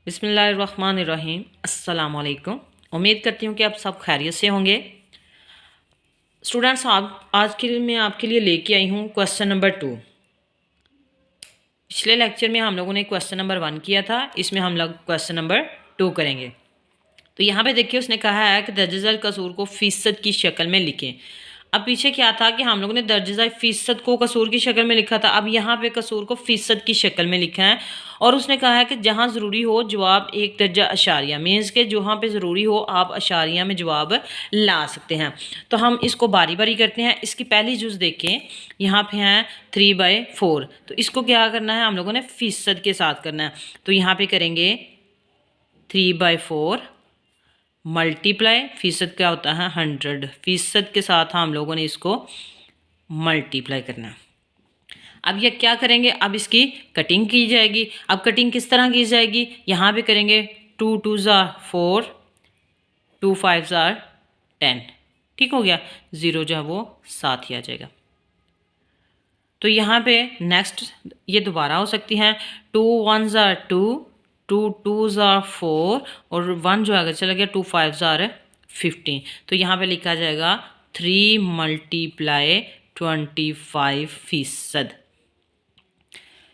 बिस्मिल्लाहिर्रहमानिर्रहीम। अस्सलाम वालेकुम। उम्मीद करती हूँ कि आप सब खैरियत से होंगे। स्टूडेंट्स, आज के लिए मैं आपके लिए लेके आई हूँ क्वेश्चन नंबर 2। पिछले लेक्चर में हम लोगों ने क्वेश्चन नंबर 1 किया था, इसमें हम लोग क्वेश्चन नंबर 2 करेंगे। तो यहाँ पे देखिए उसने कहा है कि दर्ज कसूर को फ़ीसद की शक्ल में लिखें। अब पीछे क्या था कि हम लोगों ने दर्ज फ़ीसद को कसूर की शक्ल में लिखा था, अब यहाँ पे कसूर को फ़ीसद की शक्ल में लिखा है। और उसने कहा है कि जहाँ ज़रूरी हो जवाब 1 दर्जा अशारिया, मीन्स के जहाँ पे ज़रूरी हो आप अशारिया में जवाब ला सकते हैं। तो हम इसको बारी बारी करते हैं। इसकी पहली जुज़ देखें, यहाँ पे हैं 3/4। तो इसको क्या करना है, हम लोगों ने फ़ीसद के साथ करना है। तो यहाँ पे करेंगे 3/4 मल्टीप्लाई, फ़ीसद क्या होता है 100, फ़ीसद के साथ हम लोगों ने इसको मल्टीप्लाई करना है। अब ये क्या करेंगे, अब इसकी कटिंग की जाएगी। अब कटिंग किस तरह की जाएगी, यहाँ पे करेंगे 2 2s 4, 2 5s 10। ठीक हो गया, 0 जो है वो साथ ही आ जाएगा। तो यहाँ पे नेक्स्ट ये दोबारा हो सकती हैं, 2 1s 2, 2 2s 4 और 1 जो अगर चला गया 2 5s 15। तो यहाँ पे लिखा जाएगा 3 मल्टीप्लाई 25%।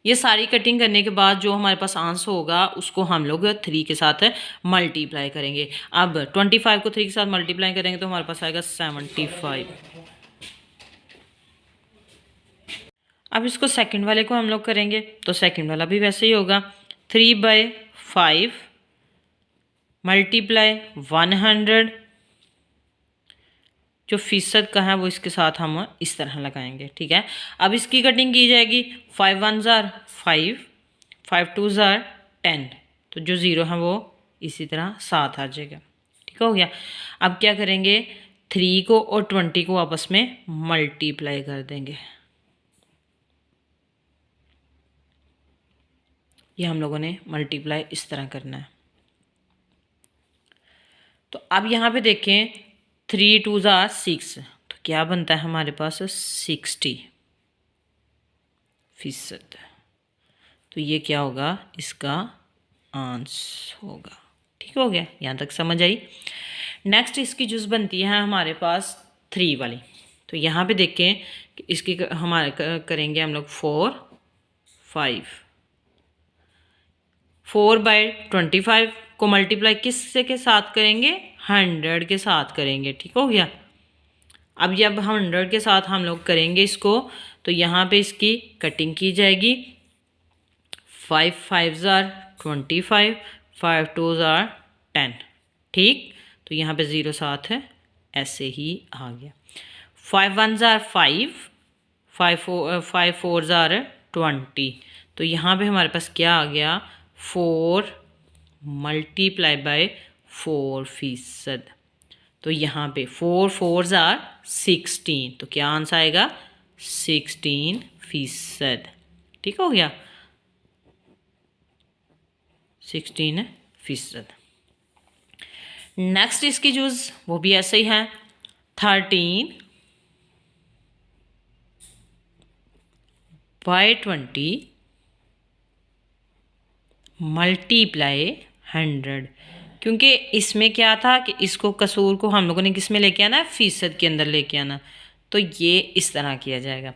ये सारी कटिंग करने के बाद जो हमारे पास आंसर होगा उसको हम लोग 3 के साथ मल्टीप्लाई करेंगे। अब 25 को 3 के साथ मल्टीप्लाई करेंगे तो हमारे पास आएगा 75। अब इसको सेकंड वाले को हम लोग करेंगे तो सेकंड वाला भी वैसे ही होगा, 3/5 मल्टीप्लाई 100। जो फ़ीसद का है वो इसके साथ हम इस तरह लगाएंगे। ठीक है, अब इसकी कटिंग की जाएगी, 5 1s 5, 5 2s 10। तो जो 0 है वो इसी तरह साथ आ जाएगा। ठीक हो गया। अब क्या करेंगे, 3 को और 20 को आपस में मल्टीप्लाई कर देंगे। ये हम लोगों ने मल्टीप्लाई इस तरह करना है। तो अब यहाँ पे देखें 3 2s 6, तो क्या बनता है हमारे पास 60%। तो ये क्या होगा, इसका आंसर होगा। ठीक हो गया, यहाँ तक समझ आई। नेक्स्ट इसकी जुज़ बनती है हमारे पास 3 वाली। तो यहाँ पे देखें कि इसकी हमारे करेंगे हम लोग 4 5, 4/25 को मल्टीप्लाई किससे के साथ करेंगे, 100 के साथ करेंगे। ठीक हो गया। अब जब 100 के साथ हम लोग करेंगे इसको, तो यहाँ पे इसकी कटिंग की जाएगी, 5 5s 25, 5 2s 10। ठीक, तो यहाँ पे 0 साथ है, ऐसे ही आ गया। 5 1s 5, 5 4s 20। तो यहाँ पे हमारे पास क्या आ गया, 4 मल्टीप्लाई बाय 4%। तो यहाँ पे 4 4s 16। तो क्या आंसर आएगा, 16%। ठीक हो गया, 16%। नेक्स्ट इसकी जुज़ वो भी ऐसे ही है, 13/20 मल्टीप्लाई 100। क्योंकि इसमें क्या था कि इसको कसूर को हम लोगों ने किस में लेके आना है, फ़ीसद के अंदर लेके आना। तो ये इस तरह किया जाएगा।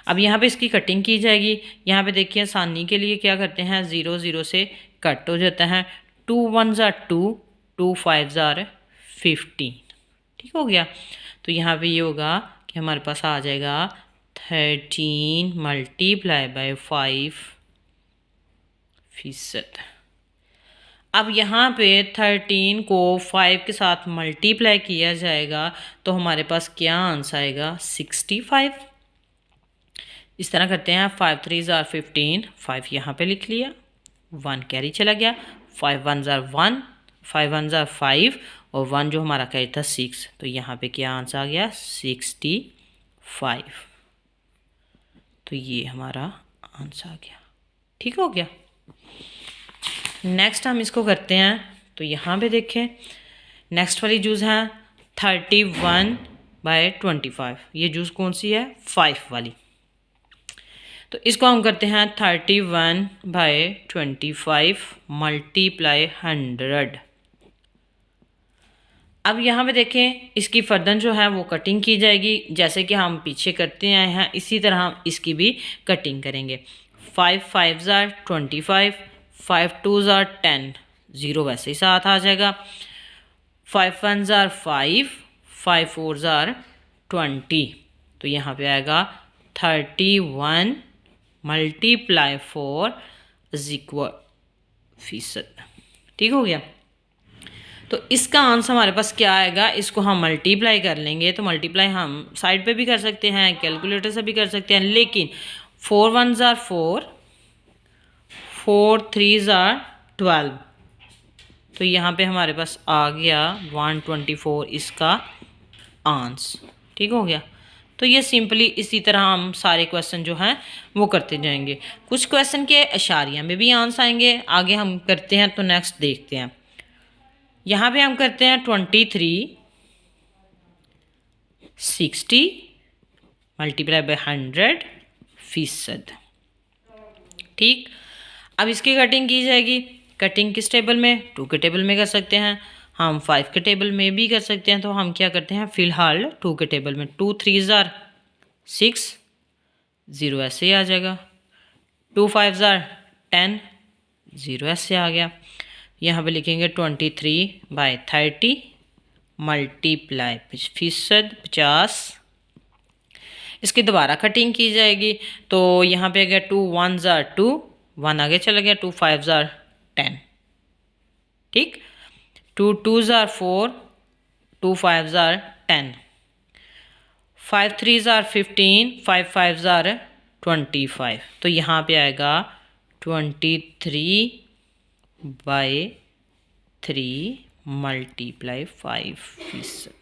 अब यहाँ पे इसकी कटिंग की जाएगी। यहाँ पे देखिए आसानी के लिए क्या करते हैं, 0 0 से कट हो जाता है, 2 1s 2, 2 5s 15। ठीक हो गया। तो यहाँ पे ये होगा कि हमारे पास आ जाएगा 13 मल्टीप्लाई बाय 5%। अब यहाँ पे 13 को 5 के साथ मल्टीप्लाई किया जाएगा तो हमारे पास क्या आंसर आएगा, 65। इस तरह करते हैं, 5 3s 15, 5 यहाँ पे लिख लिया, 1 कैरी चला गया, 5 1s 1, 5 1s 5 और 1 जो हमारा कैरी था 6। तो यहाँ पे क्या आंसर आ गया, 65। तो ये हमारा आंसर आ गया। ठीक हो गया। नेक्स्ट हम इसको करते हैं। तो यहाँ पे देखें नेक्स्ट वाली जूज़ है 31/25। ये जूज़ कौन सी है, 5 वाली। तो इसको हम करते हैं 31/25 मल्टीप्लाई 100। अब यहाँ पे देखें इसकी फर्दन जो है वो कटिंग की जाएगी, जैसे कि हम पीछे करते आए हैं इसी तरह हम इसकी भी कटिंग करेंगे। 5 5 ज़ार 25, 5 2 ज़ार 10, 0 वैसे ही साथ आ जाएगा। 5 1 ज़ार 5, 5 4 ज़ार 20, तो यहाँ पे आएगा 31 मल्टीप्लाई 4 इज इक्वल %। ठीक हो गया। तो इसका आंसर हमारे पास क्या आएगा, इसको हम मल्टीप्लाई कर लेंगे। तो मल्टीप्लाई हम साइड पे भी कर सकते हैं, कैलकुलेटर से भी कर सकते हैं, लेकिन 4 1 ज़ार 4, 4 3 ज़ार 12, तो यहाँ पे हमारे पास आ गया 124 इसका आंसर। ठीक हो गया। तो ये सिंपली इसी तरह हम सारे क्वेश्चन जो हैं वो करते जाएंगे। कुछ क्वेश्चन के अशारिया में भी आंसर आएंगे, आगे हम करते हैं तो नेक्स्ट देखते हैं। यहाँ पे हम करते हैं 23 60 मल्टीप्लाई बाय 100%। ठीक, अब इसकी कटिंग की जाएगी। कटिंग किस टेबल में, 2 के टेबल में कर सकते हैं, हम 5 के टेबल में भी कर सकते हैं। तो हम क्या करते हैं फ़िलहाल 2 के टेबल में। 2 3 ज़ार 6, 0 ऐसे ही आ जाएगा। 2 5 ज़ार 10, 0 ऐसे आ गया। यहाँ पे लिखेंगे 23/30 मल्टीप्लाई 50। इसकी दोबारा कटिंग की जाएगी। तो यहाँ पे आ गया 2 1 ज़ार 2, 1 आगे चला गया। 2 5 ज़ार 10, ठीक। 2 2 ज़ार 4, 2 5 ज़ार 10, 5 3 ज़ार 15, 5 5 ज़ार 25। तो यहाँ पे आएगा 23/3 मल्टीप्लाई 5%।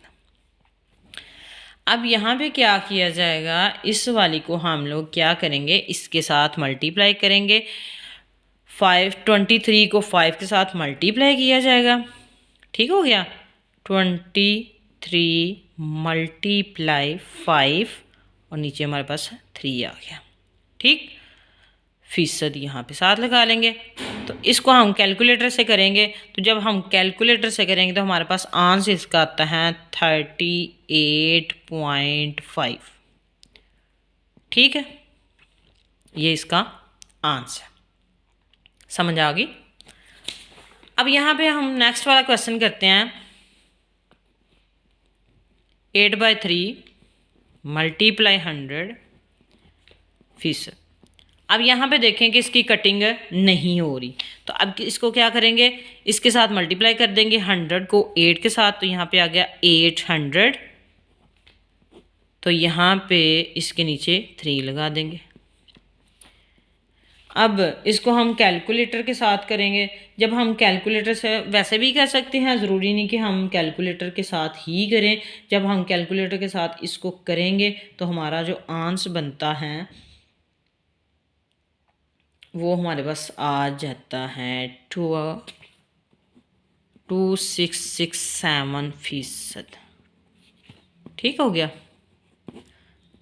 अब यहाँ पे क्या किया जाएगा, इस वाली को हम लोग क्या करेंगे, इसके साथ मल्टीप्लाई करेंगे। 23 को 5 के साथ मल्टीप्लाई किया जाएगा। ठीक हो गया। 23 मल्टीप्लाई 5 और नीचे हमारे पास 3 आ गया। ठीक, फीसद यहाँ पे साथ लगा लेंगे। तो इसको हम कैलकुलेटर से करेंगे। तो जब हम कैलकुलेटर से करेंगे तो हमारे पास आंसर इसका आता है 38.5। ठीक है, ये इसका आंसर समझ आ गई। अब यहाँ पे हम नेक्स्ट वाला क्वेश्चन करते हैं। 8/3 मल्टीप्लाई 100%। अब यहाँ पे देखें कि इसकी कटिंग नहीं हो रही, तो अब इसको क्या करेंगे, इसके साथ मल्टीप्लाई कर देंगे 100 को 8 के साथ। तो यहाँ पे आ गया 800। तो यहाँ पे इसके नीचे 3 लगा देंगे। अब इसको हम कैलकुलेटर के साथ करेंगे। जब हम कैलकुलेटर से वैसे भी कर सकते हैं, ज़रूरी नहीं कि हम कैलकुलेटर के साथ ही करें। जब हम कैलकुलेटर के साथ इसको करेंगे तो हमारा जो आंसर बनता है वो हमारे पास आ जाता है 2667%। ठीक हो गया।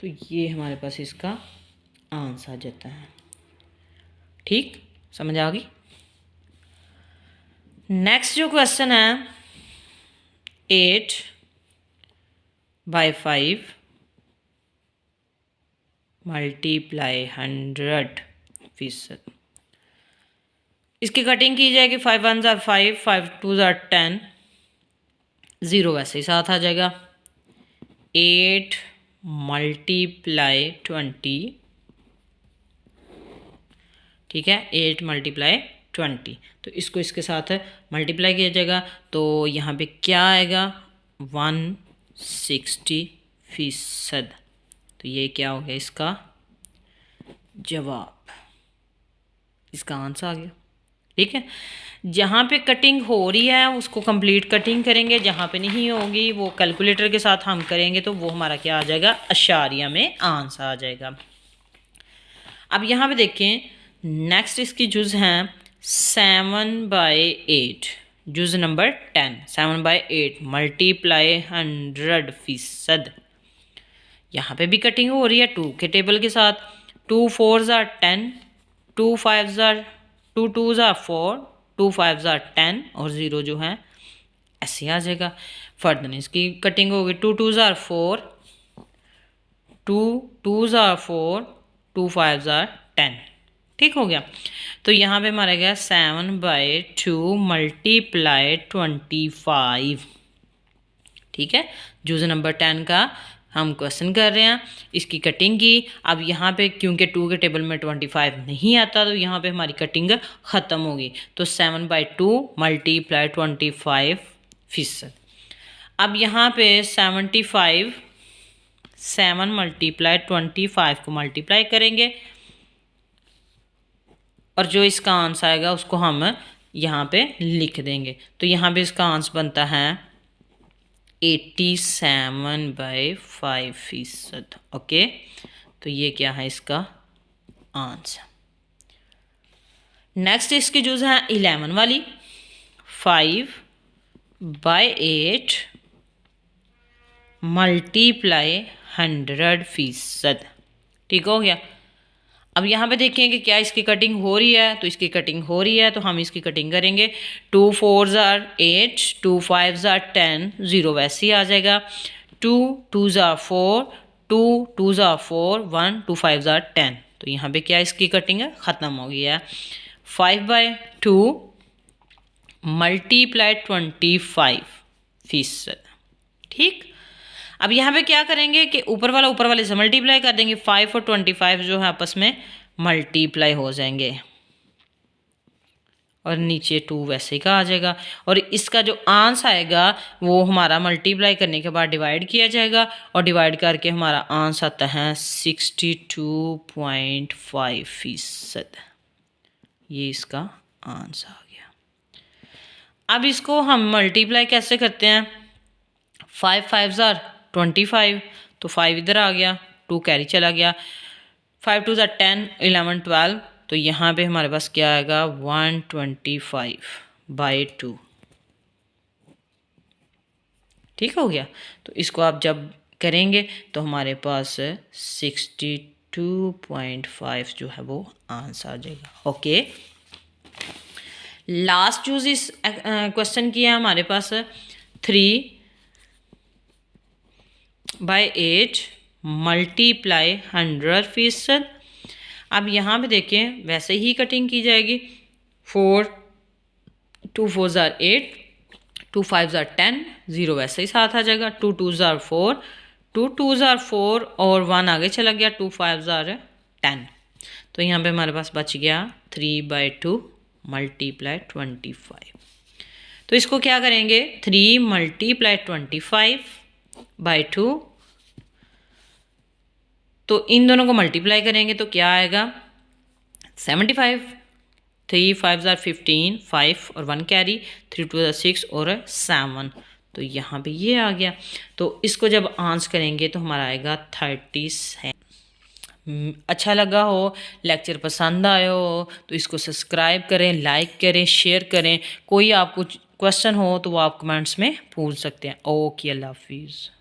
तो ये हमारे पास इसका आंसर आ जाता है। ठीक, समझ आ गई। नेक्स्ट जो क्वेश्चन है 8/5 मल्टीप्लाई 100%। इसकी कटिंग की जाएगी। 5 1 ज़ार 5, 5 2 ज़ार 10, 0 वैसे ही साथ आ जाएगा। 8 मल्टीप्लाई 20, ठीक है, 8 मल्टीप्लाई 20। तो इसको इसके साथ मल्टीप्लाई किया जाएगा। तो यहाँ पे क्या आएगा 160%। तो ये क्या हो गया इसका जवाब, इसका आंसर आ गया। ठीक है, जहाँ पे कटिंग हो रही है उसको कंप्लीट कटिंग करेंगे, जहाँ पे नहीं होगी वो कैलकुलेटर के साथ हम करेंगे। तो वो हमारा क्या आ जाएगा, अशारिया में आंसर आ जाएगा। अब यहाँ पे देखें नेक्स्ट इसकी जुज़ हैं 7/8, जुज़ नंबर 10। 7/8 मल्टीप्लाई 100%। यहाँ पे भी कटिंग हो रही है 2 के टेबल के साथ। 2 4s are 10, 2 5s are 2 2s are 4, 2 5s are 10 और 0 जो है ऐसे आ जाएगा। फर्दर इसकी कटिंग होगी 2 2s are 4, 2 2s are 4, 2 5s are 10। ठीक हो गया। तो यहाँ पे हमारा गया 7/2 मल्टीप्लाई 25। ठीक है, यूज नंबर 10 का हम क्वेश्चन कर रहे हैं, इसकी कटिंग की। अब यहाँ पे क्योंकि 2 के टेबल में 25 नहीं आता तो यहाँ पे हमारी कटिंग ख़त्म होगी। तो 7/2 मल्टीप्लाई 25%। अब यहाँ पे 75 7 मल्टीप्लाई 25 को मल्टीप्लाई करेंगे और जो इसका आंसर आएगा उसको हम यहाँ पे लिख देंगे। तो यहाँ पे इसका आंसर बनता है 87/5%। ओके, तो ये क्या है इसका आंसर। नेक्स्ट इसकी जो है 11 वाली 5/8 मल्टीप्लाई 100%। ठीक हो गया। अब यहाँ पे देखें कि क्या इसकी कटिंग हो रही है, तो इसकी कटिंग हो रही है तो हम इसकी कटिंग करेंगे। 2 4s are 8, 2 5s are 10, 0 वैसे ही आ जाएगा। 2 2s are 4, 2 2s are 4, 1 2 5s are 10। तो यहाँ पे क्या इसकी कटिंग है ख़त्म हो गई है। 5/2 मल्टीप्लाई 25%। ठीक, अब यहाँ पे क्या करेंगे कि ऊपर वाले से मल्टीप्लाई कर देंगे। 5 और 25 जो है आपस में मल्टीप्लाई हो जाएंगे और नीचे 2 वैसे का आ जाएगा। और इसका जो आंसर आएगा वो हमारा मल्टीप्लाई करने के बाद डिवाइड किया जाएगा और डिवाइड करके हमारा आंसर आता है 62.5%। ये इसका आंसर आ गया। अब इसको हम मल्टीप्लाई कैसे करते हैं। 5 5s are 25, तो 5 इधर आ गया, 2 कैरी चला गया। 5 2s are 10, 11 12, तो यहाँ पे हमारे पास क्या आएगा 125/2। ठीक हो गया। तो इसको आप जब करेंगे तो हमारे पास 62.5 जो है वो आंसर आ जाएगा। ओके, लास्ट चूज इस क्वेश्चन की है हमारे पास 3/8 मल्टीप्लाई 100%। अब यहाँ पे देखें वैसे ही कटिंग की जाएगी। 4 2 4s are 8, 2 5s are 10, 0 वैसे ही साथ आ जाएगा। 2 2s are 4, 2 2s are 4 और 1 आगे चला गया। 2 5s are 10। तो यहाँ पे हमारे पास बच गया 3/2 मल्टीप्लाई 25। तो इसको क्या करेंगे 3 मल्टीप्लाई 25/2, तो इन दोनों को मल्टीप्लाई करेंगे तो क्या आएगा 75। 3 5s are 15, 5 और 1 कैरी, 3 2s are 6 और 7, तो यहाँ पे ये आ गया। तो इसको जब आंसर करेंगे तो हमारा आएगा 37। अच्छा लगा हो, लेक्चर पसंद आया हो तो इसको सब्सक्राइब करें, लाइक करें, शेयर करें। कोई आपको क्वेश्चन हो तो वो आप कमेंट्स में पूछ सकते हैं। ओके, अल्लाह हाफिज़।